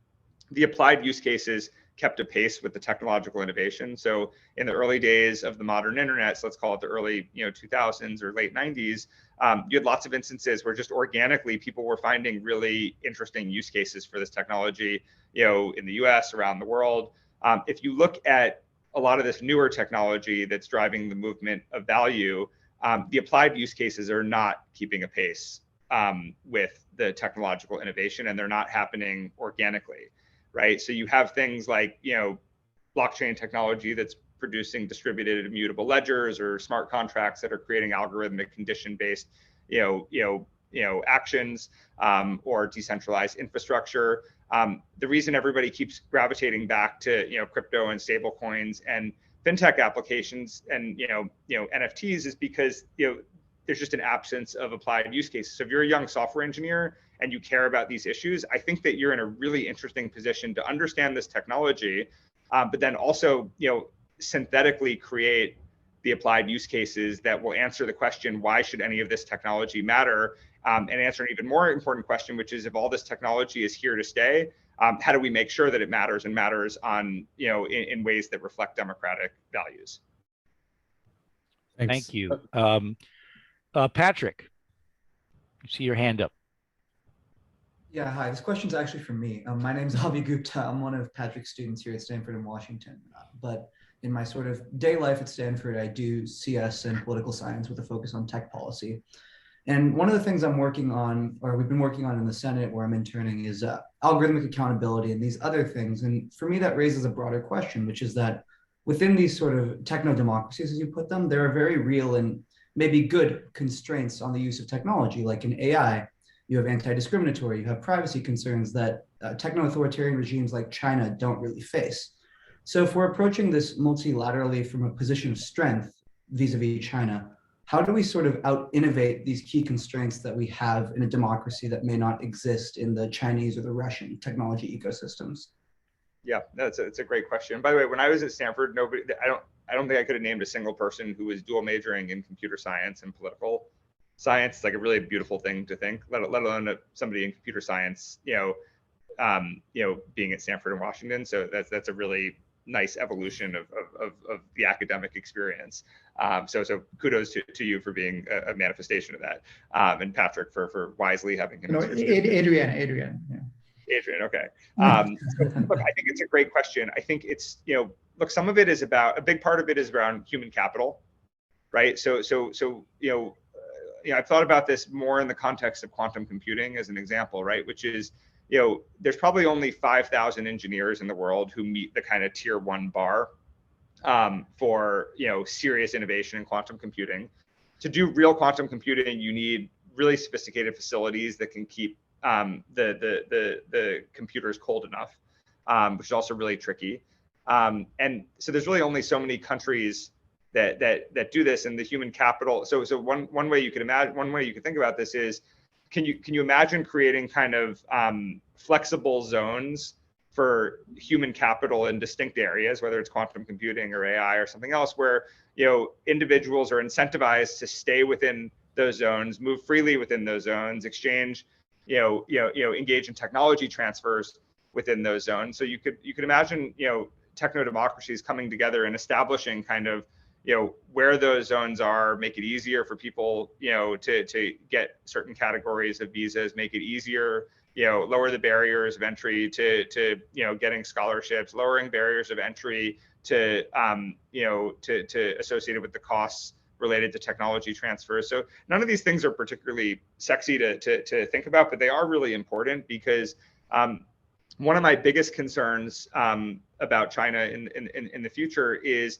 the applied use cases kept a pace with the technological innovation. So in the early days of the modern internet, so let's call it the early 2000s or late 90s, you had lots of instances where just organically people were finding really interesting use cases for this technology, in the US, around the world. If you look at a lot of this newer technology that's driving the movement of value, the applied use cases are not keeping a pace with the technological innovation, and they're not happening organically, right? So you have things like, blockchain technology that's producing distributed immutable ledgers, or smart contracts that are creating algorithmic condition-based, actions, or decentralized infrastructure. The reason everybody keeps gravitating back to, crypto and stable coins and fintech applications and, NFTs is because, there's just an absence of applied use cases. So if you're a young software engineer and you care about these issues, I think that you're in a really interesting position to understand this technology, but then also, synthetically create the applied use cases that will answer the question, why should any of this technology matter? And answer an even more important question, which is, if all this technology is here to stay, how do we make sure that it matters, and matters on, in ways that reflect democratic values? Thanks. Thank you. Patrick, you see your hand up. Yeah, hi. This question's actually for me. My name's Avi Gupta. I'm one of Patrick's students here at Stanford in Washington. But in my sort of day life at Stanford, I do CS and political science with a focus on tech policy. And one of the things I'm working on, or we've been working on in the Senate where I'm interning, is algorithmic accountability and these other things. And for me, that raises a broader question, which is that within these sort of techno-democracies, as you put them, there are very real and maybe good constraints on the use of technology. Like in AI, you have anti-discriminatory, you have privacy concerns that techno-authoritarian regimes like China don't really face. So if we're approaching this multilaterally from a position of strength vis-a-vis China, how do we sort of out-innovate these key constraints that we have in a democracy that may not exist in the Chinese or the Russian technology ecosystems? Yeah, it's a great question. By the way, when I was at Stanford, I don't think I could have named a single person who was dual majoring in computer science and political science. It's like a really beautiful thing to think, let alone somebody in computer science, being at Stanford and Washington. So that's a really nice evolution of the academic experience. So kudos to you for being a manifestation of that, and Patrick for wisely having him. Adrian. Yeah. Adrian, okay. So, look, I think it's a great question. I think it's, look, some of it is about, a big part of it is around human capital, right? So I've thought about this more in the context of quantum computing as an example, right? Which is, there's probably only 5,000 engineers in the world who meet the kind of tier 1 bar for, serious innovation in quantum computing. To do real quantum computing, you need really sophisticated facilities that can keep the computers cold enough, which is also really tricky. And so there's really only so many countries that do this, and the human capital. So one way you could imagine, one way you could think about this is, can you imagine creating kind of flexible zones for human capital in distinct areas, whether it's quantum computing or AI or something else, where individuals are incentivized to stay within those zones, move freely within those zones, exchange, engage in technology transfers within those zones. So you could imagine, techno democracies coming together and establishing kind of, where those zones are, make it easier for people, to get certain categories of visas, make it easier, lower the barriers of entry to getting scholarships, lowering barriers of entry to associated with the costs related to technology transfer. So none of these things are particularly sexy to think about, but they are really important because one of my biggest concerns about China in the future is,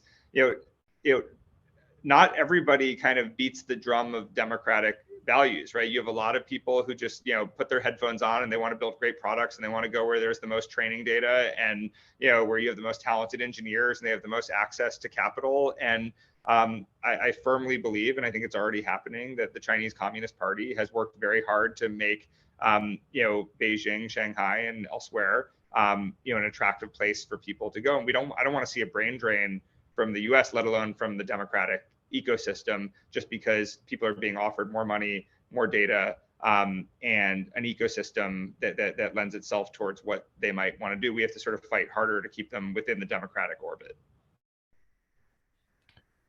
not everybody kind of beats the drum of democratic values, right? You have a lot of people who just, put their headphones on and they want to build great products and they want to go where there's the most training data and, where you have the most talented engineers and they have the most access to capital. And I firmly believe, and I think it's already happening, that the Chinese Communist Party has worked very hard to make, Beijing, Shanghai, and elsewhere, an attractive place for people to go. And I don't want to see a brain drain from the US, let alone from the democratic ecosystem, just because people are being offered more money, more data, and an ecosystem that lends itself towards what they might want to do. We have to sort of fight harder to keep them within the democratic orbit.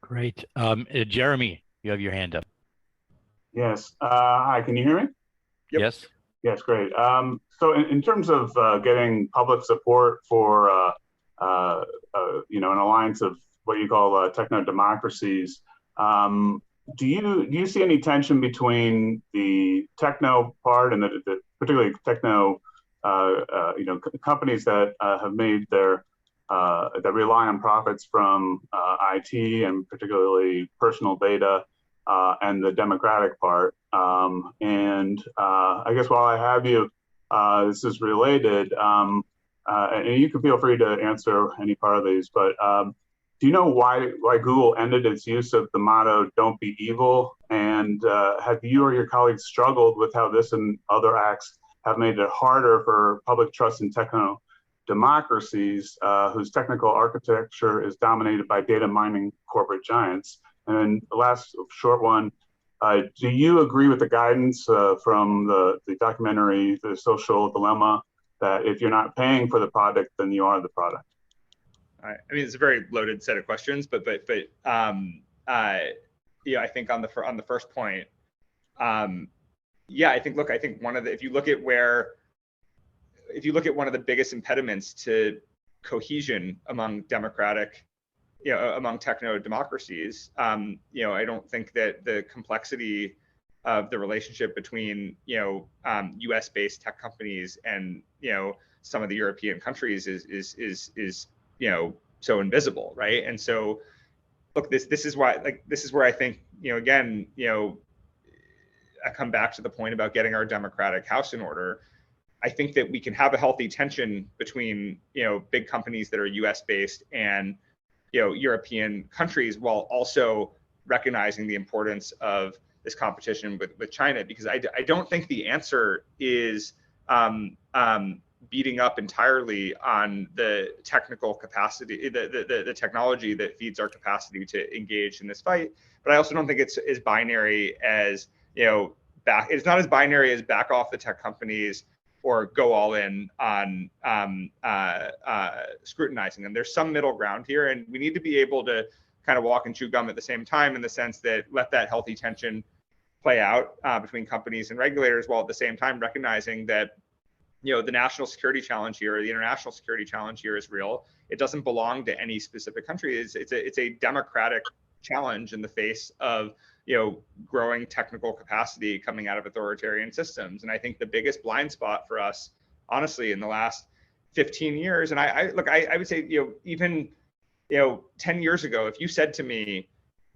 Great. Jeremy, you have your hand up. Yes. Hi, can you hear me? Yep. Yes. Yes, great. So in terms of getting public support for, an alliance of what you call techno-democracies, do you see any tension between the techno part and the particularly techno, companies that have made that rely on profits from IT and particularly personal data, and the democratic part? I guess while I have you, this is related, and you can feel free to answer any part of these, but do you know why Google ended its use of the motto "Don't be evil"? And have you or your colleagues struggled with how this and other acts have made it harder for public trust in techno democracies whose technical architecture is dominated by data mining corporate giants? And the last short one, do you agree with the guidance from the documentary, The Social Dilemma, that if you're not paying for the product, then you are the product? I mean, it's a very loaded set of questions, but I think on the first point, I think if you look at one of the biggest impediments to cohesion among among techno democracies, I don't think that the complexity of the relationship between US based tech companies and some of the European countries is so invisible, right? And so look, this is where I think again, I come back to the point about getting our democratic house in order. I think that we can have a healthy tension between big companies that are US based and European countries, while also recognizing the importance of this competition with China, because I don't think the answer is beating up entirely on the technical capacity, the technology that feeds our capacity to engage in this fight. But I also don't think it's as binary as it's not as binary as back off the tech companies or go all in on scrutinizing them. There's some middle ground here, and we need to be able to kind of walk and chew gum at the same time, in the sense that let that healthy tension play out between companies and regulators, while at the same time recognizing that the national security challenge here, or the international security challenge here, is real. It doesn't belong to any specific country. It's a democratic challenge in the face of growing technical capacity coming out of authoritarian systems. And I think the biggest blind spot for us, honestly, in the last 15 years, and I would say even 10 years ago, if you said to me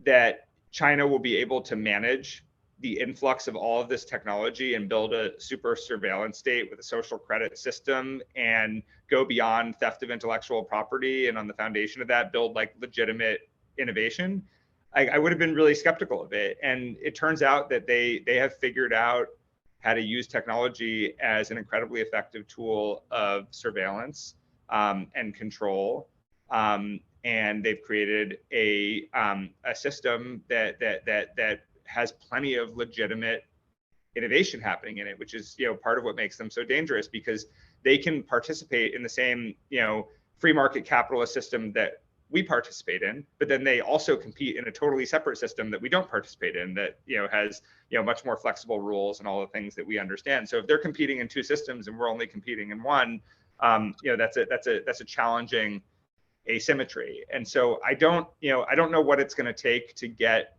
that China will be able to manage the influx of all of this technology and build a super surveillance state with a social credit system and go beyond theft of intellectual property, and on the foundation of that build like legitimate innovation, I would have been really skeptical of it. And it turns out that they have figured out how to use technology as an incredibly effective tool of surveillance and control. And they've created a system that has plenty of legitimate innovation happening in it, which is part of what makes them so dangerous, because they can participate in the same free market capitalist system that we participate in, but then they also compete in a totally separate system that we don't participate in, that has much more flexible rules and all the things that we understand. So if they're competing in two systems and we're only competing in one, that's a challenging asymmetry. And so I don't know what it's going to take to get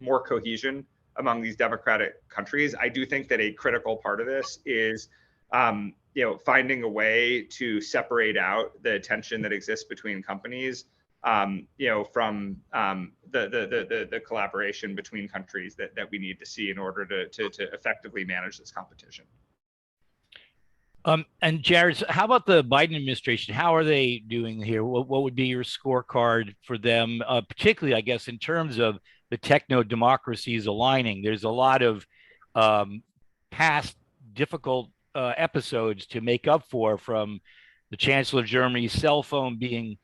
more cohesion among these democratic countries. I do think that a critical part of this is finding a way to separate out the tension that exists between companies, from the collaboration between countries that we need to see in order to effectively manage this competition. And Jared, how about the Biden administration? How are they doing here? What would be your scorecard for them, particularly, I guess, in terms of the techno democracies aligning? There's a lot of past difficult episodes to make up for, from the Chancellor of Germany's cell phone being,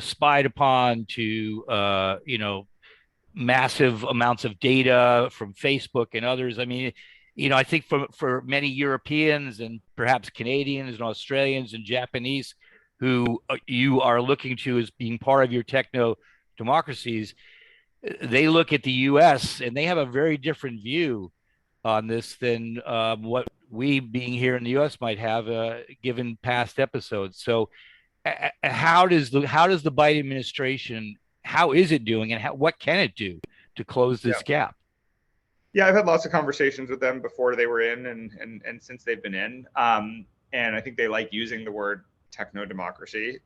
spied upon, to, massive amounts of data from Facebook and others. I mean, I think for many Europeans and perhaps Canadians and Australians and Japanese who you are looking to as being part of your techno democracies, they look at the US and they have a very different view on this than what we being here in the US might have given past episodes. So how does the Biden administration, how is it doing, and what can it do to close this gap? Yeah, I've had lots of conversations with them before they were in and since they've been in. And I think they like using the word techno democracy.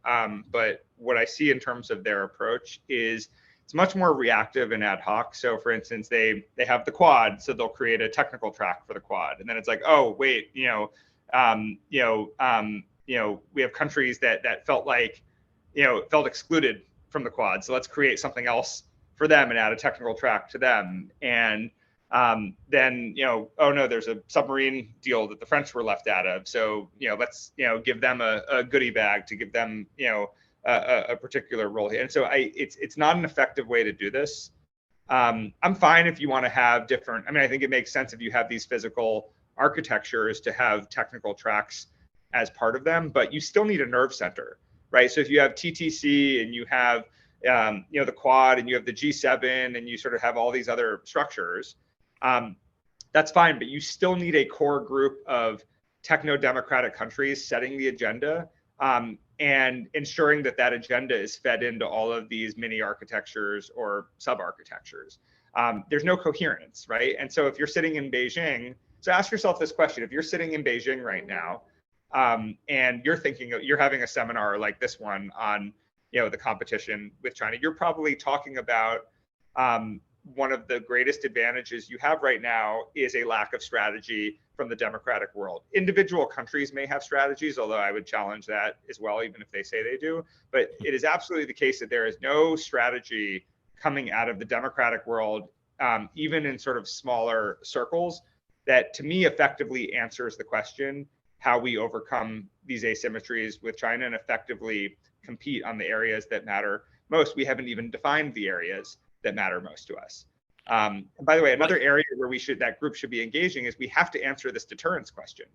But what I see in terms of their approach is it's much more reactive and ad hoc. So for instance, they have the Quad, so they'll create a technical track for the Quad. And then it's like, oh, wait, we have countries that felt excluded from the Quad. So let's create something else for them and add a technical track to them. And then, oh no, there's a submarine deal that the French were left out of. So, let's, give them a goodie bag to give them, a particular role here. And so it's not an effective way to do this. I'm fine if you want to have different, I think it makes sense if you have these physical architectures to have technical tracks as part of them, but you still need a nerve center, right? So if you have TTC and you have, the Quad and you have the G7 and you sort of have all these other structures, that's fine, but you still need a core group of techno-democratic countries setting the agenda and ensuring that agenda is fed into all of these mini architectures or sub-architectures. There's no coherence, right? And so if you're sitting in Beijing, so ask yourself this question: if you're sitting in Beijing right now and you're having a seminar like this one on the competition with China, you're probably talking about one of the greatest advantages you have right now is a lack of strategy from the democratic world. Individual countries may have strategies, although I would challenge that as well, even if they say they do. But it is absolutely the case that there is no strategy coming out of the democratic world, even in sort of smaller circles, that to me effectively answers the question how we overcome these asymmetries with China and effectively compete on the areas that matter most. We haven't even defined the areas that matter most to us. And by the way, another area where that group should be engaging is we have to answer this deterrence question.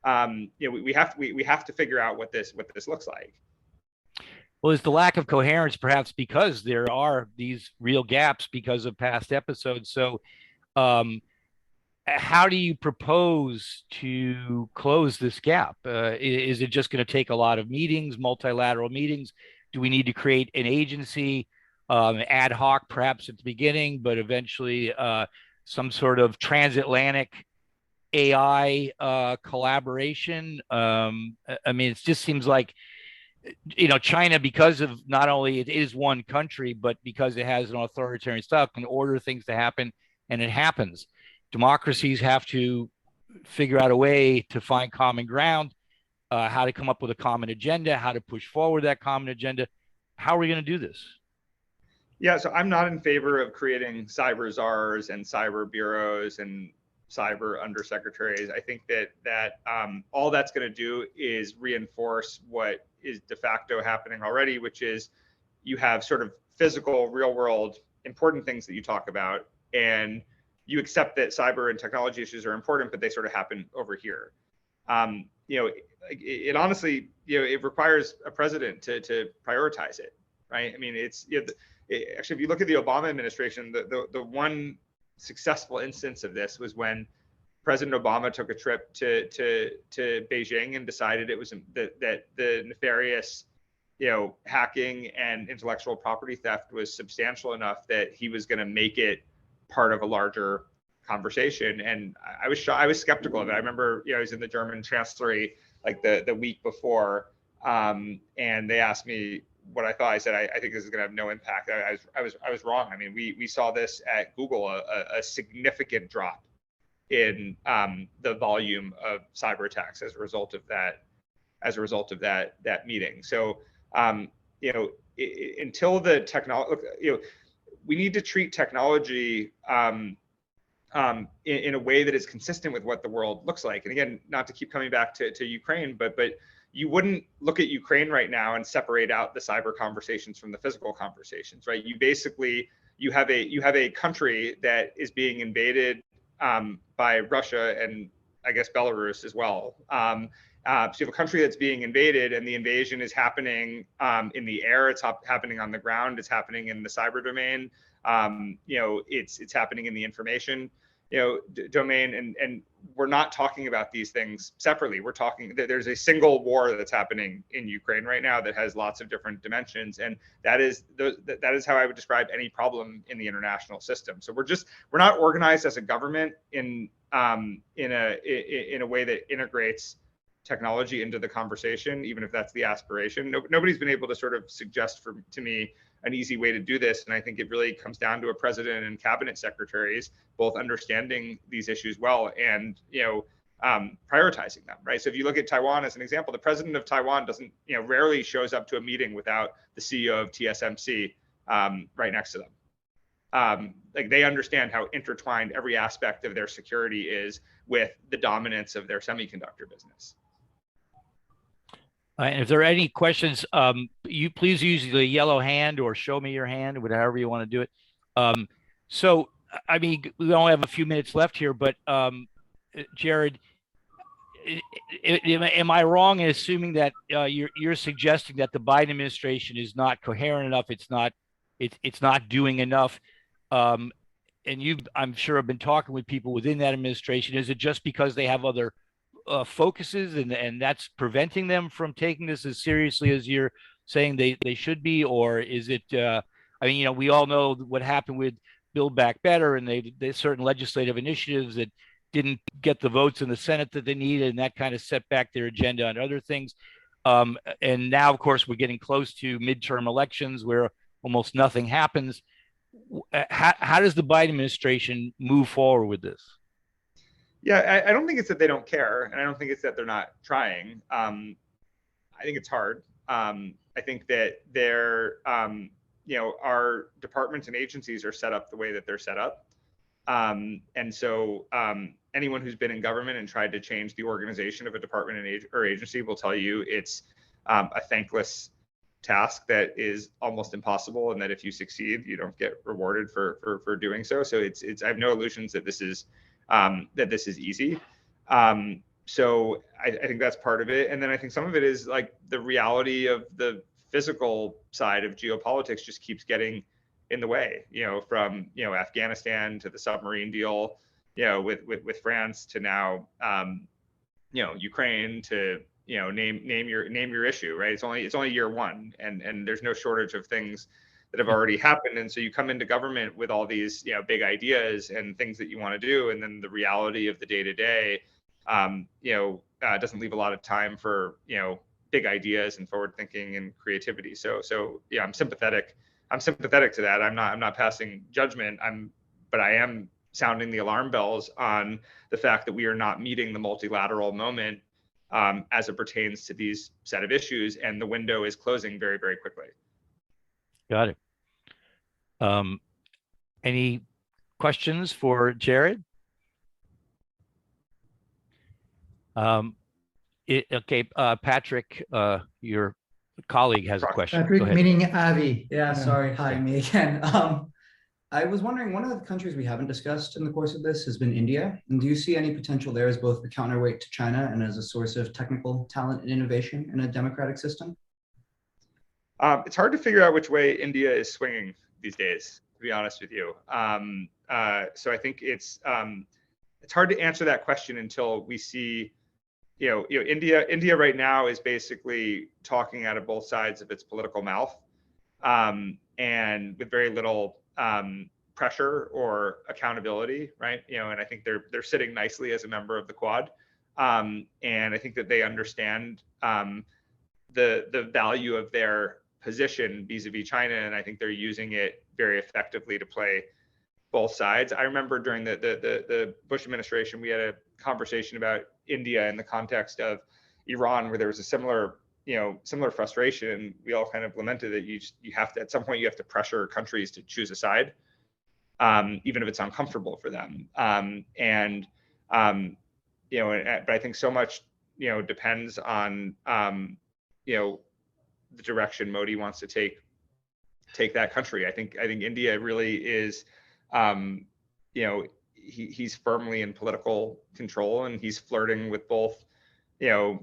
We have to figure out what this looks like. Well, is the lack of coherence perhaps because there are these real gaps because of past episodes? So how do you propose to close this gap? Is it just going to take a lot of meetings, multilateral meetings? Do we need to create an agency, ad hoc perhaps at the beginning, but eventually some sort of transatlantic AI collaboration? It just seems like, China, because of not only it is one country, but because it has an authoritarian style, can order things to happen, and it happens. Democracies have to figure out a way to find common ground, how to come up with a common agenda, how to push forward that common agenda. How are we going to do this? Yeah, so I'm not in favor of creating cyber czars and cyber bureaus and cyber undersecretaries. I think that all that's going to do is reinforce what is de facto happening already, which is you have sort of physical, real world, important things that you talk about, and you accept that cyber and technology issues are important, but they sort of happen over here. It honestly, it requires a president to prioritize it, right? Actually, if you look at the Obama administration, the one successful instance of this was when President Obama took a trip to Beijing and decided it was that the nefarious hacking and intellectual property theft was substantial enough that he was going to make it part of a larger conversation. And I was skeptical of it. I remember, I was in the German chancellery like the week before, and they asked me what I thought. I said, I think this is going to have no impact. I was wrong. I mean, we saw this at Google, a significant drop in the volume of cyber attacks as a result of that meeting. So, until the technology, we need to treat technology in a way that is consistent with what the world looks like. And again, not to keep coming back to Ukraine, but you wouldn't look at Ukraine right now and separate out the cyber conversations from the physical conversations, right? You have a country that is being invaded by Russia and I guess Belarus as well. So you have a country that's being invaded, and the invasion is happening in the air. It's happening on the ground. It's happening in the cyber domain. It's happening in the information domain, and we're not talking about these things separately. We're talking that there's a single war that's happening in Ukraine right now that has lots of different dimensions, and that is how I would describe any problem in the international system. So we're not organized as a government in a way that integrates technology into the conversation, even if that's the aspiration. Nobody's been able to sort of suggest to me an easy way to do this. And I think it really comes down to a president and cabinet secretaries both understanding these issues well and, prioritizing them, right? So if you look at Taiwan as an example, the president of Taiwan rarely shows up to a meeting without the CEO of TSMC right next to them. Like they understand how intertwined every aspect of their security is with the dominance of their semiconductor business. And if there are any questions, you please use the yellow hand or show me your hand, whatever you want to do it. So, I mean, we only have a few minutes left here, but Jared, am I wrong in assuming that you're suggesting that the Biden administration is not coherent enough? It's not doing enough. And I'm sure, have been talking with people within that administration. Is it just because they have other focuses and that's preventing them from taking this as seriously as you're saying they should be? Or is it, we all know what happened with Build Back Better, and they certain legislative initiatives that didn't get the votes in the Senate that they needed, and that kind of set back their agenda on other things. And now, of course, we're getting close to midterm elections where almost nothing happens. How does the Biden administration move forward with this? Yeah, I don't think it's that they don't care, and I don't think it's that they're not trying. I think it's hard. I think that our departments and agencies are set up the way that they're set up. And so anyone who's been in government and tried to change the organization of a department or agency will tell you it's a thankless task that is almost impossible, and that if you succeed, you don't get rewarded for doing so. So I have no illusions that this is easy. So I think that's part of it. And then I think some of it is like the reality of the physical side of geopolitics just keeps getting in the way, from, Afghanistan to the submarine deal, with France to now, Ukraine to, name your issue, right? It's only year one, and there's no shortage of things that have already happened. And so you come into government with all these, big ideas and things that you want to do. And then the reality of the day to day, doesn't leave a lot of time for, big ideas and forward thinking and creativity. So yeah, I'm sympathetic to that. I'm not passing judgment. But I am sounding the alarm bells on the fact that we are not meeting the multilateral moment as it pertains to these set of issues. And the window is closing very, very quickly. Got it. Any questions for Jared? Okay, Patrick, your colleague has a question. Patrick, meaning Avi. Yeah, sorry. Hi, me again. I was wondering, one of the countries we haven't discussed in the course of this has been India. And do you see any potential there as both a counterweight to China and as a source of technical talent and innovation in a democratic system? It's hard to figure out which way India is swinging these days, to be honest with you. So I think it's hard to answer that question until we see India right now is basically talking out of both sides of its political mouth, and with very little pressure or accountability, right? And I think they're sitting nicely as a member of the Quad, and I think that they understand the value of their position vis-a-vis China, and I think they're using it very effectively to play both sides. I remember during the Bush administration, we had a conversation about India in the context of Iran, where there was a similar frustration. We all kind of lamented that you have to, at some point, you have to pressure countries to choose a side, even if it's uncomfortable for them. But I think so much, depends on, the direction Modi wants to take that country. I think India really is, he's firmly in political control, and he's flirting with both, the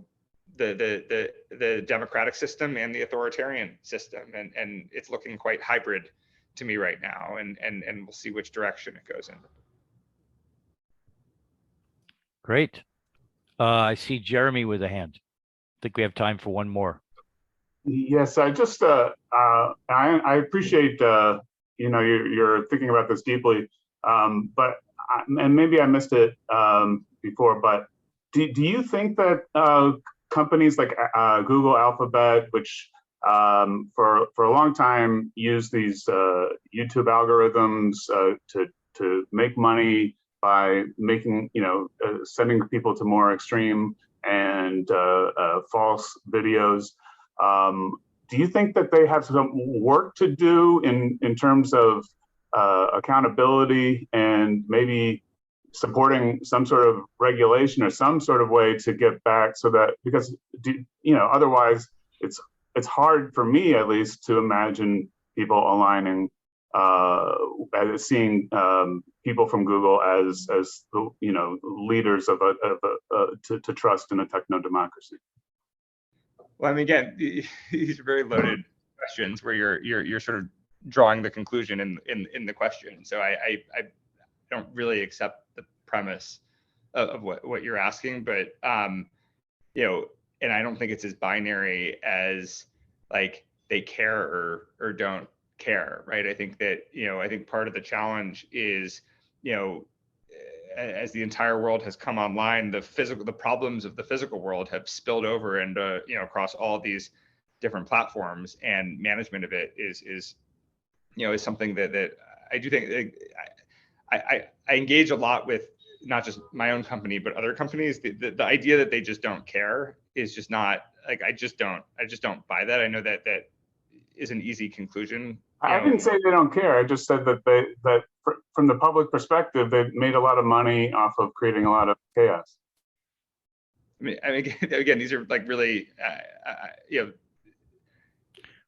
democratic system and the authoritarian system, and it's looking quite hybrid to me right now, and we'll see which direction it goes in. Great. I see Jeremy with a hand. I think we have time for one more. Yes, I just I appreciate you're thinking about this deeply, but and maybe I missed it before, but do you think that companies like Google, Alphabet, which for a long time use these YouTube algorithms to make money by making sending people to more extreme and false videos, do you think that they have some work to do in terms of accountability and maybe supporting some sort of regulation or some sort of way to get back, so that, because otherwise it's hard for me at least to imagine people aligning as seeing people from Google as leaders of to trust in a techno democracy. Well, I mean, again, these are very loaded questions where you're sort of drawing the conclusion in the question. So I don't really accept the premise of what you're asking, but and I don't think it's as binary as like they care or don't care, right? I think that I think part of the challenge is as the entire world has come online, the problems of the physical world have spilled over and across all these different platforms, and management of it is something that I do think I engage a lot with, not just my own company but other companies. The idea that they just don't care is just not, like, I just don't buy that. I know that is an easy conclusion. I didn't say they don't care. I just said that from the public perspective, they've made a lot of money off of creating a lot of chaos. I mean, again, these are like really,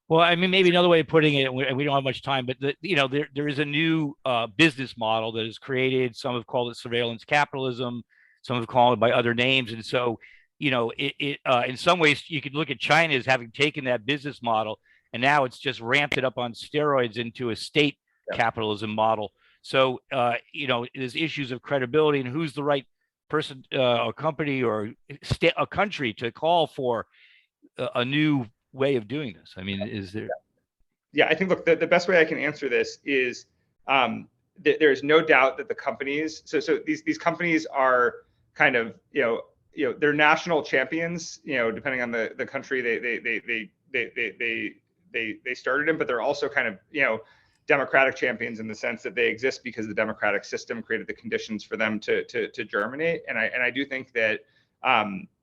Well, I mean, maybe another way of putting it, and we don't have much time, but there is a new business model that is created. Some have called it surveillance capitalism. Some have called it by other names. And so, in some ways, you could look at China as having taken that business model, and now it's just ramped it up on steroids into a state capitalism model. So, there's issues of credibility and who's the right person or company or a country to call for a new way of doing this. I mean, is there? Yeah, I think, look, the best way I can answer this is there's no doubt that the companies, so these companies are kind of, they're national champions, depending on the country they started in, but they're also kind of, democratic champions in the sense that they exist because the democratic system created the conditions for them to germinate. And I do think that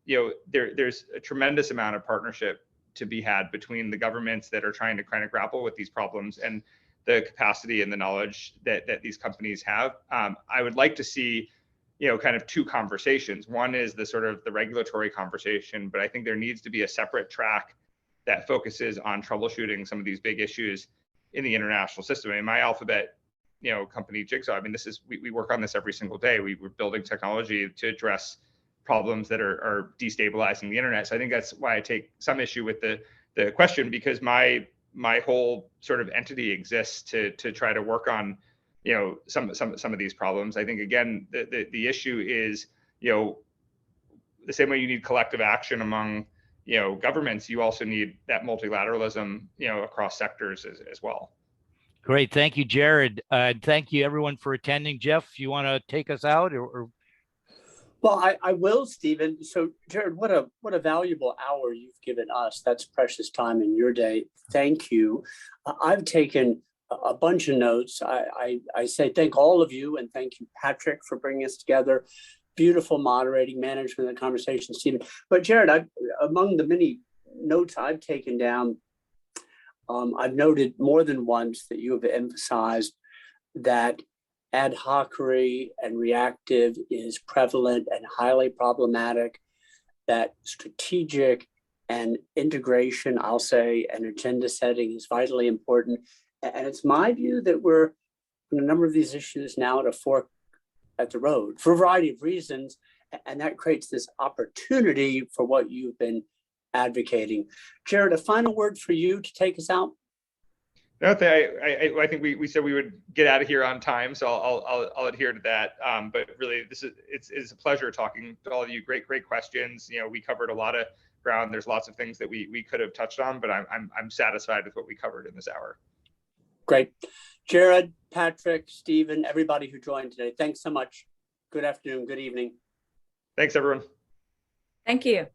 there's a tremendous amount of partnership to be had between the governments that are trying to kind of grapple with these problems and the capacity and the knowledge that these companies have. I would like to see, kind of two conversations. One is the sort of the regulatory conversation, but I think there needs to be a separate track that focuses on troubleshooting some of these big issues in the international system. I mean, my Alphabet, company Jigsaw, I mean, we work on this every single day. We're building technology to address problems that are destabilizing the internet. So I think that's why I take some issue with the question, because my whole sort of entity exists to try to work on, some of these problems. I think, again, the issue is, the same way you need collective action among, governments, you also need that multilateralism, across sectors as well. Great. Thank you, Jared. Thank you everyone for attending. Jeff, you want to take us out or? Well, I will, Stephen. So, Jared, what a valuable hour you've given us. That's precious time in your day. Thank you. I've taken a bunch of notes. I say thank all of you, and thank you, Patrick, for bringing us together. Beautiful moderating, management of the conversation, Stephen. But Jared, among the many notes I've taken down, I've noted more than once that you have emphasized that ad hocery and reactive is prevalent and highly problematic, that strategic and integration, I'll say, and agenda setting is vitally important. And it's my view that we're on a number of these issues now at a fork at the road for a variety of reasons. And that creates this opportunity for what you've been advocating. Jared, a final word for you to take us out? No, I think we said we would get out of here on time, so I'll adhere to that. But really, it's a pleasure talking to all of you. Great questions. We covered a lot of ground. There's lots of things that we could have touched on, but I'm satisfied with what we covered in this hour. Great. Jared, Patrick, Stephen, everybody who joined today, thanks so much. Good afternoon, good evening. Thanks, everyone. Thank you.